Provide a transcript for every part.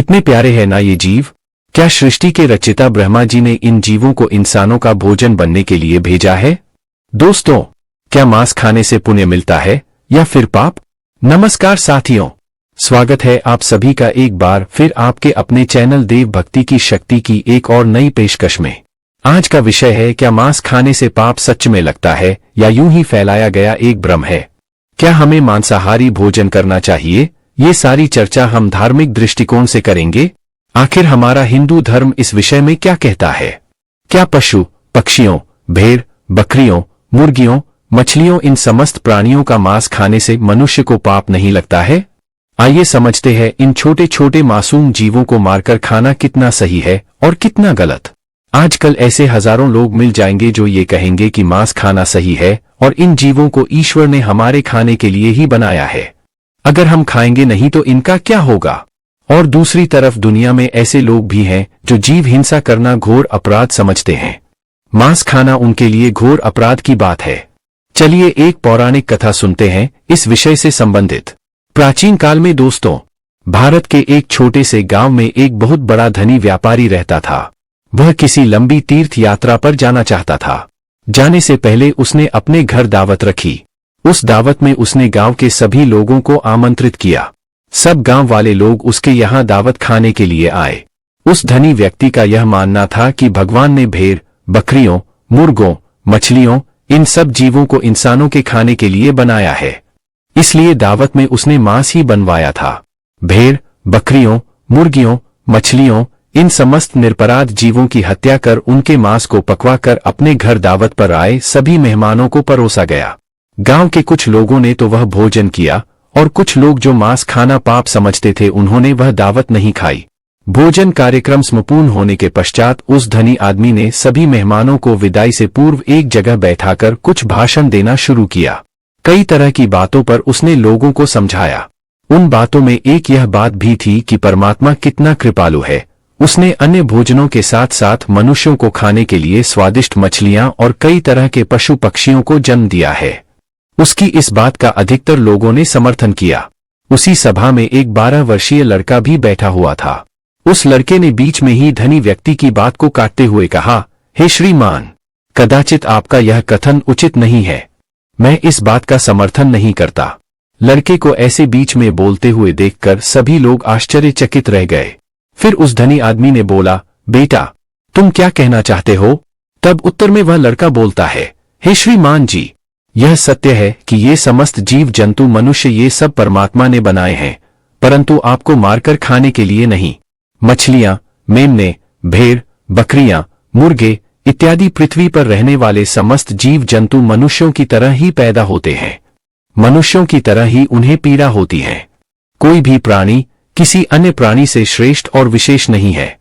कितने प्यारे हैं ना ये जीव। क्या सृष्टि के रचयिता ब्रह्मा जी ने इन जीवों को इंसानों का भोजन बनने के लिए भेजा है? दोस्तों, क्या मांस खाने से पुण्य मिलता है या फिर पाप? नमस्कार साथियों, स्वागत है आप सभी का एक बार फिर आपके अपने चैनल देव भक्ति की शक्ति की एक और नई पेशकश में। आज का विषय है, क्या मांस खाने से पाप सच में लगता है या यूं ही फैलाया गया एक भ्रम है? क्या हमें मांसाहारी भोजन करना चाहिए? ये सारी चर्चा हम धार्मिक दृष्टिकोण से करेंगे। आखिर हमारा हिंदू धर्म इस विषय में क्या कहता है? क्या पशु, पक्षियों, भेड़, बकरियों, मुर्गियों, मछलियों, इन समस्त प्राणियों का मांस खाने से मनुष्य को पाप नहीं लगता है? आइए समझते हैं इन छोटे छोटे मासूम जीवों को मारकर खाना कितना सही है और कितना गलत। आजकल ऐसे हजारों लोग मिल जाएंगे जो ये कहेंगे कि मांस खाना सही है और इन जीवों को ईश्वर ने हमारे खाने के लिए ही बनाया है। अगर हम खाएंगे नहीं तो इनका क्या होगा? और दूसरी तरफ दुनिया में ऐसे लोग भी हैं जो जीव हिंसा करना घोर अपराध समझते हैं। मांस खाना उनके लिए घोर अपराध की बात है। चलिए एक पौराणिक कथा सुनते हैं इस विषय से संबंधित। प्राचीन काल में दोस्तों, भारत के एक छोटे से गांव में एक बहुत बड़ा धनी व्यापारी रहता था। वह किसी लंबी तीर्थ यात्रा पर जाना चाहता था। जाने से पहले उसने अपने घर दावत रखी। उस दावत में उसने गांव के सभी लोगों को आमंत्रित किया। सब गांव वाले लोग उसके यहाँ दावत खाने के लिए आए। उस धनी व्यक्ति का यह मानना था कि भगवान ने भेड़, बकरियों, मुर्गों, मछलियों, इन सब जीवों को इंसानों के खाने के लिए बनाया है। इसलिए दावत में उसने मांस ही बनवाया था। भेड़, बकरियों, मुर्गियों, मछलियों, इन समस्त निरपराध जीवों की हत्या कर उनके मांस को पकवाकर अपने घर दावत पर आए सभी मेहमानों को परोसा गया। गांव के कुछ लोगों ने तो वह भोजन किया और कुछ लोग जो मांस खाना पाप समझते थे उन्होंने वह दावत नहीं खाई। भोजन कार्यक्रम संपूर्ण होने के पश्चात उस धनी आदमी ने सभी मेहमानों को विदाई से पूर्व एक जगह बैठाकर कुछ भाषण देना शुरू किया। कई तरह की बातों पर उसने लोगों को समझाया। उन बातों में एक यह बात भी थी कि परमात्मा कितना कृपालु है। उसने अन्य भोजनों के साथ साथ मनुष्यों को खाने के लिए स्वादिष्ट मछलियां और कई तरह के पशु पक्षियों को जन्म दिया है। उसकी इस बात का अधिकतर लोगों ने समर्थन किया। उसी सभा में एक 12 वर्षीय लड़का भी बैठा हुआ था। उस लड़के ने बीच में ही धनी व्यक्ति की बात को काटते हुए कहा, हे श्रीमान, कदाचित आपका यह कथन उचित नहीं है। मैं इस बात का समर्थन नहीं करता। लड़के को ऐसे बीच में बोलते हुए देखकर सभी लोग आश्चर्यचकित रह गए। फिर उस धनी आदमी ने बोला, बेटा, तुम क्या कहना चाहते हो? तब उत्तर में वह लड़का बोलता है, हे श्रीमान जी, यह सत्य है कि ये समस्त जीव जंतु मनुष्य ये सब परमात्मा ने बनाए हैं, परंतु आपको मारकर खाने के लिए नहीं। मछलियां, मेमने, भेड़, बकरियां, मुर्गे इत्यादि पृथ्वी पर रहने वाले समस्त जीव जंतु मनुष्यों की तरह ही पैदा होते हैं। मनुष्यों की तरह ही उन्हें पीड़ा होती है। कोई भी प्राणी किसी अन्य प्राणी से श्रेष्ठ और विशेष नहीं है।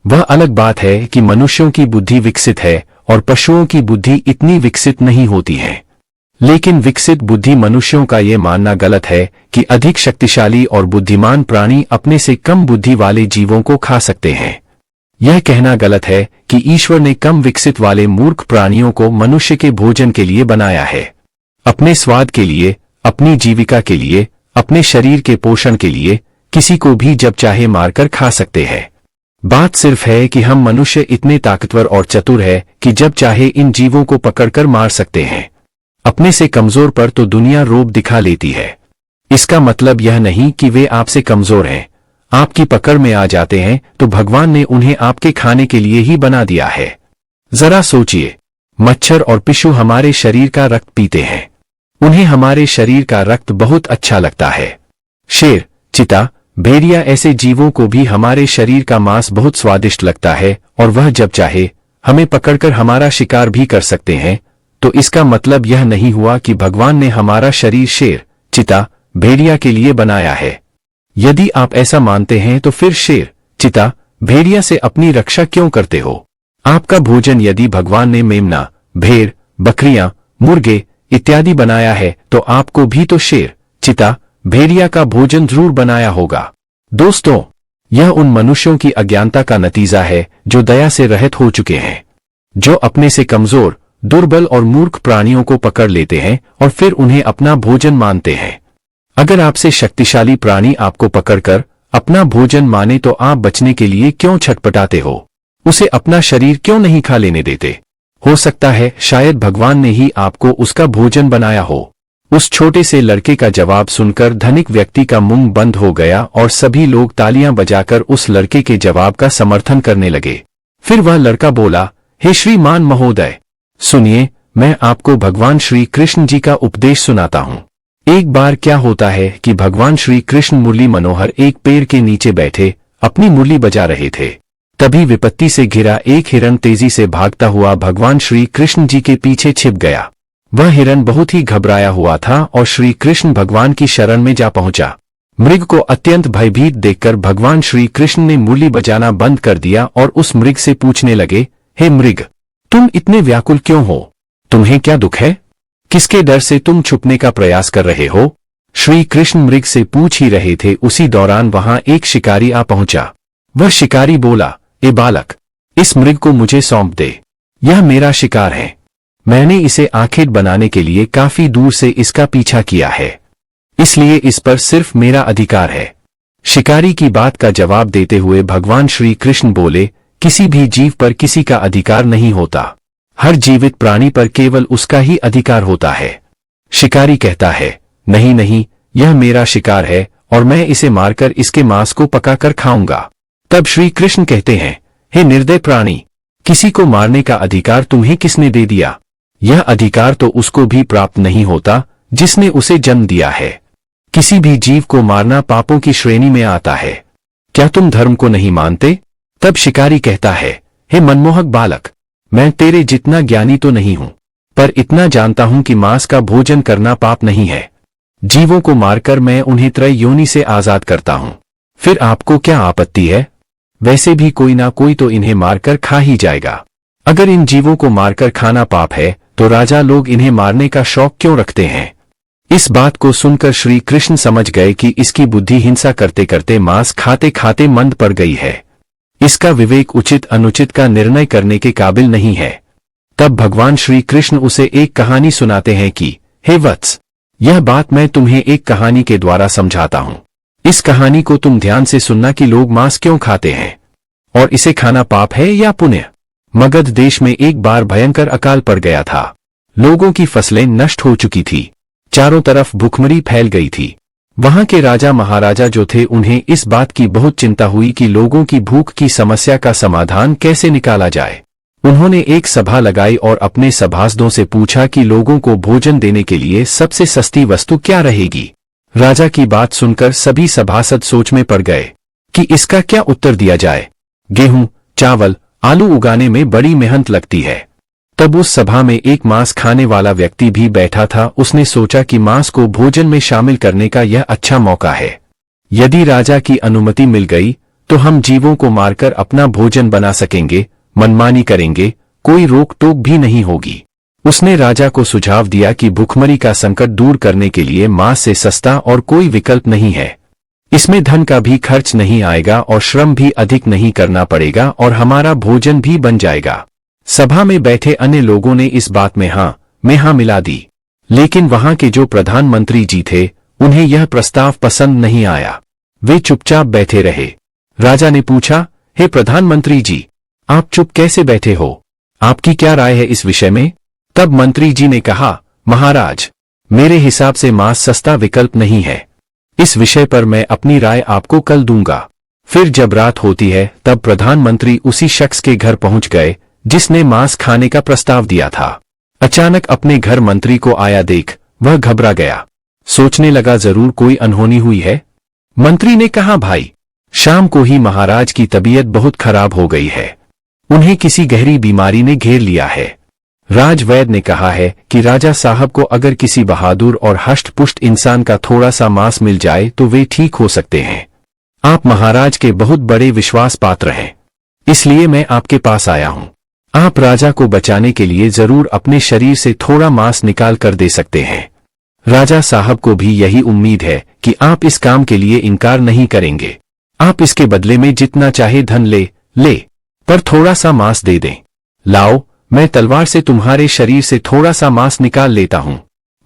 वह अलग बात है कि मनुष्यों की बुद्धि विकसित है और पशुओं की बुद्धि इतनी विकसित नहीं होती है। लेकिन विकसित बुद्धि मनुष्यों का ये मानना गलत है कि अधिक शक्तिशाली और बुद्धिमान प्राणी अपने से कम बुद्धि वाले जीवों को खा सकते हैं। यह कहना गलत है कि ईश्वर ने कम विकसित वाले मूर्ख प्राणियों को मनुष्य के भोजन के लिए बनाया है। अपने स्वाद के लिए, अपनी जीविका के लिए, अपने शरीर के पोषण के लिए किसी को भी जब चाहे मारकर खा सकते हैं। बात सिर्फ है कि हम मनुष्य इतने ताकतवर और चतुर है कि जब चाहे इन जीवों को पकड़कर मार सकते हैं। अपने से कमजोर पर तो दुनिया रोब दिखा लेती है। इसका मतलब यह नहीं कि वे आपसे कमजोर हैं। आपकी पकड़ में आ जाते हैं तो भगवान ने उन्हें आपके खाने के लिए ही बना दिया है। जरा सोचिए, मच्छर और पिशु हमारे शरीर का रक्त पीते हैं। उन्हें हमारे शरीर का रक्त बहुत अच्छा लगता है। शेर, चीता, भेड़िया ऐसे जीवों को भी हमारे शरीर का मांस बहुत स्वादिष्ट लगता है और वह जब चाहे हमें पकड़कर हमारा शिकार भी कर सकते हैं। तो इसका मतलब यह नहीं हुआ कि भगवान ने हमारा शरीर शेर, चीता, भेड़िया के लिए बनाया है। यदि आप ऐसा मानते हैं तो फिर शेर, चीता, भेड़िया से अपनी रक्षा क्यों करते हो? आपका भोजन यदि भगवान ने मेमना, भेड़, बकरियां, मुर्गे इत्यादि बनाया है तो आपको भी तो शेर, चीता, भेड़िया का भोजन जरूर बनाया होगा। दोस्तों, यह उन मनुष्यों की अज्ञानता का नतीजा है जो दया से रहित हो चुके हैं, जो अपने से कमजोर, दुर्बल और मूर्ख प्राणियों को पकड़ लेते हैं और फिर उन्हें अपना भोजन मानते हैं। अगर आपसे शक्तिशाली प्राणी आपको पकड़कर अपना भोजन माने तो आप बचने के लिए क्यों छटपटाते हो? उसे अपना शरीर क्यों नहीं खा लेने देते? हो सकता है शायद भगवान ने ही आपको उसका भोजन बनाया हो। उस छोटे से लड़के का जवाब सुनकर धनिक व्यक्ति का मुंह बंद हो गया और सभी लोग तालियां बजाकर उस लड़के के जवाब का समर्थन करने लगे। फिर वह लड़का बोला, हे श्रीमान महोदय, सुनिए, मैं आपको भगवान श्री कृष्ण जी का उपदेश सुनाता हूँ। एक बार क्या होता है कि भगवान श्री कृष्ण मुरली मनोहर एक पेड़ के नीचे बैठे अपनी मुरली बजा रहे थे। तभी विपत्ति से घिरा एक हिरण तेजी से भागता हुआ भगवान श्री कृष्ण जी के पीछे छिप गया। वह हिरण बहुत ही घबराया हुआ था और श्री कृष्ण भगवान की शरण में जा पहुंचा। मृग को अत्यंत भयभीत देखकर भगवान श्री कृष्ण ने मुरली बजाना बंद कर दिया और उस मृग से पूछने लगे, हे मृग, तुम इतने व्याकुल क्यों हो? तुम्हें क्या दुख है? किसके डर से तुम छुपने का प्रयास कर रहे हो? श्री कृष्ण मृग से पूछ ही रहे थे, उसी दौरान वहां एक शिकारी आ पहुंचा। वह शिकारी बोला, ए बालक, इस मृग को मुझे सौंप दे। यह मेरा शिकार है। मैंने इसे आखेट बनाने के लिए काफी दूर से इसका पीछा किया है, इसलिए इस पर सिर्फ मेरा अधिकार है। शिकारी की बात का जवाब देते हुए भगवान श्री कृष्ण बोले, किसी भी जीव पर किसी का अधिकार नहीं होता। हर जीवित प्राणी पर केवल उसका ही अधिकार होता है। शिकारी कहता है, नहीं नहीं, यह मेरा शिकार है और मैं इसे मारकर इसके मांस को पकाकर खाऊंगा। तब श्री कृष्ण कहते हैं, हे निर्दय प्राणी, किसी को मारने का अधिकार तुम्हें किसने दे दिया? यह अधिकार तो उसको भी प्राप्त नहीं होता जिसने उसे जन्म दिया है। किसी भी जीव को मारना पापों की श्रेणी में आता है। क्या तुम धर्म को नहीं मानते? तब शिकारी कहता है, हे मनमोहक बालक, मैं तेरे जितना ज्ञानी तो नहीं हूं, पर इतना जानता हूं कि मांस का भोजन करना पाप नहीं है। जीवों को मारकर मैं उन्हें त्रय योनि से आजाद करता हूं। फिर आपको क्या आपत्ति है? वैसे भी कोई ना कोई तो इन्हें मारकर खा ही जाएगा। अगर इन जीवों को मारकर खाना पाप है, तो राजा लोग इन्हें मारने का शौक क्यों रखते हैं? इस बात को सुनकर श्री कृष्ण समझ गए कि इसकी बुद्धि हिंसा करते करते मांस खाते खाते मंद पड़ गई है। इसका विवेक उचित अनुचित का निर्णय करने के काबिल नहीं है। तब भगवान श्री कृष्ण उसे एक कहानी सुनाते हैं कि, हे वत्स, यह बात मैं तुम्हें एक कहानी के द्वारा समझाता हूं। इस कहानी को तुम ध्यान से सुनना कि लोग मांस क्यों खाते हैं और इसे खाना पाप है या पुण्य। मगध देश में एक बार भयंकर अकाल पड़ गया था। लोगों की फसलें नष्ट हो चुकी थी। चारों तरफ भूखमरी फैल गई थी। वहां के राजा महाराजा जो थे, उन्हें इस बात की बहुत चिंता हुई कि लोगों की भूख की समस्या का समाधान कैसे निकाला जाए। उन्होंने एक सभा लगाई और अपने सभासदों से पूछा कि लोगों को भोजन देने के लिए सबसे सस्ती वस्तु क्या रहेगी। राजा की बात सुनकर सभी सभासद सोच में पड़ गए कि इसका क्या उत्तर दिया जाए। गेहूं, चावल, आलू उगाने में बड़ी मेहनत लगती है। तब उस सभा में एक मांस खाने वाला व्यक्ति भी बैठा था। उसने सोचा कि मांस को भोजन में शामिल करने का यह अच्छा मौका है। यदि राजा की अनुमति मिल गई तो हम जीवों को मारकर अपना भोजन बना सकेंगे, मनमानी करेंगे, कोई रोक टोक भी नहीं होगी। उसने राजा को सुझाव दिया कि भूखमरी का संकट दूर करने के लिए मांस से सस्ता और कोई विकल्प नहीं है। इसमें धन का भी खर्च नहीं आएगा और श्रम भी अधिक नहीं करना पड़ेगा और हमारा भोजन भी बन जाएगा। सभा में बैठे अन्य लोगों ने इस बात में हाँ मिला दी, लेकिन वहां के जो प्रधानमंत्री जी थे, उन्हें यह प्रस्ताव पसंद नहीं आया। वे चुपचाप बैठे रहे। राजा ने पूछा, हे प्रधानमंत्री जी, आप चुप कैसे बैठे हो? आपकी क्या राय है इस विषय में? तब मंत्री जी ने कहा, महाराज, मेरे हिसाब से मांस सस्ता विकल्प नहीं है। इस विषय पर मैं अपनी राय आपको कल दूंगा। फिर जब रात होती है तब प्रधानमंत्री उसी शख्स के घर पहुंच गए जिसने मांस खाने का प्रस्ताव दिया था। अचानक अपने घर मंत्री को आया देख वह घबरा गया। सोचने लगा जरूर कोई अनहोनी हुई है। मंत्री ने कहा, भाई, शाम को ही महाराज की तबीयत बहुत खराब हो गई है। उन्हें किसी गहरी बीमारी ने घेर लिया है। राजवैद्य ने कहा है कि राजा साहब को अगर किसी बहादुर और हष्ट-पुष्ट इंसान का थोड़ा सा मांस मिल जाए तो वे ठीक हो सकते हैं। आप महाराज के बहुत बड़े विश्वास पात्र हैं, इसलिए मैं आपके पास आया हूं। आप राजा को बचाने के लिए जरूर अपने शरीर से थोड़ा मांस निकाल कर दे सकते हैं। राजा साहब को भी यही उम्मीद है कि आप इस काम के लिए इनकार नहीं करेंगे। आप इसके बदले में जितना चाहे धन ले, पर थोड़ा सा मांस दे दें। लाओ, मैं तलवार से तुम्हारे शरीर से थोड़ा सा मांस निकाल लेता हूं।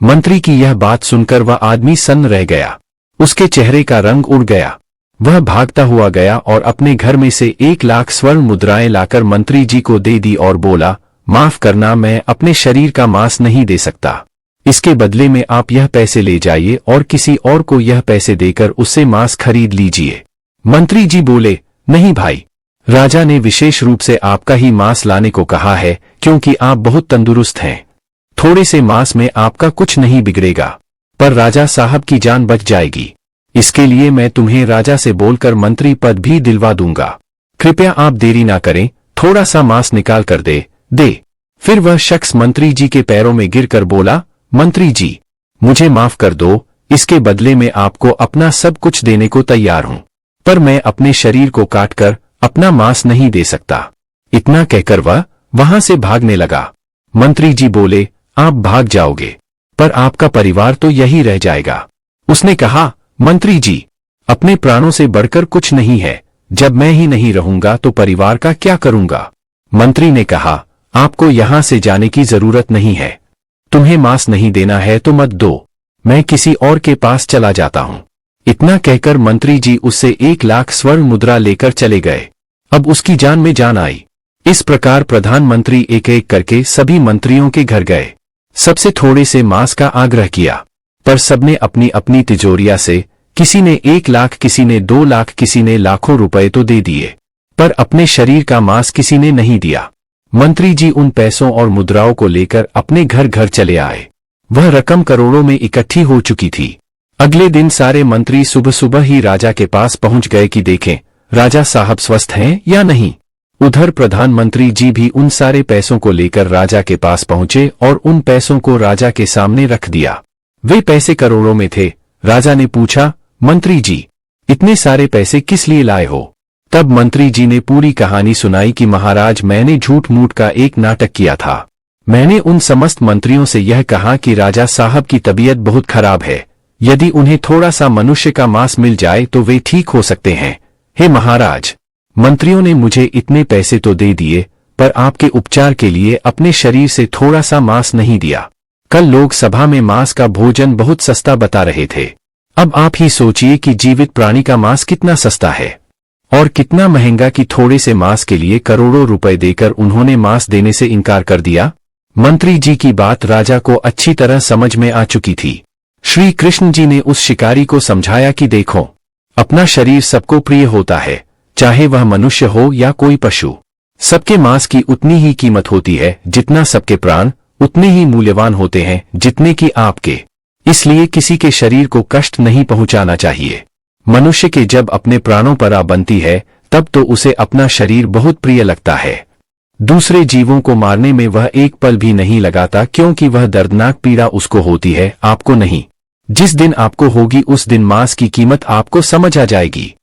मंत्री की यह बात सुनकर वह आदमी सन्न रह गया। उसके चेहरे का रंग उड़ गया। वह भागता हुआ गया और अपने घर में से 1,00,000 स्वर्ण मुद्राएं लाकर मंत्री जी को दे दी और बोला, माफ करना, मैं अपने शरीर का मांस नहीं दे सकता। इसके बदले में आप यह पैसे ले जाइए और किसी और को यह पैसे देकर उससे मांस खरीद लीजिए। मंत्री जी बोले, नहीं भाई, राजा ने विशेष रूप से आपका ही मांस लाने को कहा है क्योंकि आप बहुत तंदुरुस्त हैं। थोड़े से मांस में आपका कुछ नहीं बिगड़ेगा, पर राजा साहब की जान बच जाएगी। इसके लिए मैं तुम्हें राजा से बोलकर मंत्री पद भी दिलवा दूंगा। कृपया आप देरी ना करें, थोड़ा सा मांस निकाल कर दे। फिर वह शख्स मंत्री जी के पैरों में गिरकर बोला, मंत्री जी, मुझे माफ कर दो, इसके बदले में आपको अपना सब कुछ देने को तैयार हूं, पर मैं अपने शरीर को काटकर अपना मांस नहीं दे सकता। इतना कहकर वह वहां से भागने लगा। मंत्री जी बोले, आप भाग जाओगे, पर आपका परिवार तो यही रह जाएगा। उसने कहा, मंत्री जी, अपने प्राणों से बढ़कर कुछ नहीं है, जब मैं ही नहीं रहूंगा तो परिवार का क्या करूंगा। मंत्री ने कहा, आपको यहां से जाने की जरूरत नहीं है। तुम्हें मांस नहीं देना है तो मत दो, मैं किसी और के पास चला जाता हूं। इतना कहकर मंत्री जी उससे 1,00,000 स्वर्ण मुद्रा लेकर चले गए। अब उसकी जान में जान आई। इस प्रकार प्रधानमंत्री एक एक करके सभी मंत्रियों के घर गए। सबसे थोड़े से मांस का आग्रह किया, पर सबने अपनी अपनी तिजोरिया से, किसी ने 1,00,000, किसी ने 2,00,000, किसी ने लाखों रुपए तो दे दिए, पर अपने शरीर का मांस किसी ने नहीं दिया। मंत्री जी उन पैसों और मुद्राओं को लेकर अपने घर घर चले आए। वह रकम करोड़ों में इकट्ठी हो चुकी थी। अगले दिन सारे मंत्री सुबह सुबह ही राजा के पास पहुंच गए कि देखें राजा साहब स्वस्थ हैं या नहीं। उधर प्रधानमंत्री जी भी उन सारे पैसों को लेकर राजा के पास पहुंचे और उन पैसों को राजा के सामने रख दिया। वे पैसे करोड़ों में थे। राजा ने पूछा, मंत्री जी, इतने सारे पैसे किस लिए लाए हो? तब मंत्री जी ने पूरी कहानी सुनाई कि महाराज, मैंने झूठ मूठ का एक नाटक किया था। मैंने उन समस्त मंत्रियों से यह कहा कि राजा साहब की तबीयत बहुत खराब है, यदि उन्हें थोड़ा सा मनुष्य का मांस मिल जाए तो वे ठीक हो सकते हैं। हे महाराज, मंत्रियों ने मुझे इतने पैसे तो दे दिए, पर आपके उपचार के लिए अपने शरीर से थोड़ा सा मांस नहीं दिया। कल लोग सभा में मांस का भोजन बहुत सस्ता बता रहे थे। अब आप ही सोचिए कि जीवित प्राणी का मांस कितना सस्ता है और कितना महंगा कि थोड़े से मांस के लिए करोड़ों रुपए देकर उन्होंने मांस देने से इनकार कर दिया। मंत्री जी की बात राजा को अच्छी तरह समझ में आ चुकी थी। श्री कृष्ण जी ने उस शिकारी को समझाया कि देखो, अपना शरीर सबको प्रिय होता है, चाहे वह मनुष्य हो या कोई पशु। सबके मांस की उतनी ही कीमत होती है जितना सबके प्राण उतने ही मूल्यवान होते हैं जितने कि आपके। इसलिए किसी के शरीर को कष्ट नहीं पहुंचाना चाहिए। मनुष्य के जब अपने प्राणों पर आ बनती है तब तो उसे अपना शरीर बहुत प्रिय लगता है। दूसरे जीवों को मारने में वह एक पल भी नहीं लगाता, क्योंकि वह दर्दनाक पीड़ा उसको होती है, आपको नहीं। जिस दिन आपको होगी उस दिन मांस की कीमत आपको समझ आ जाएगी।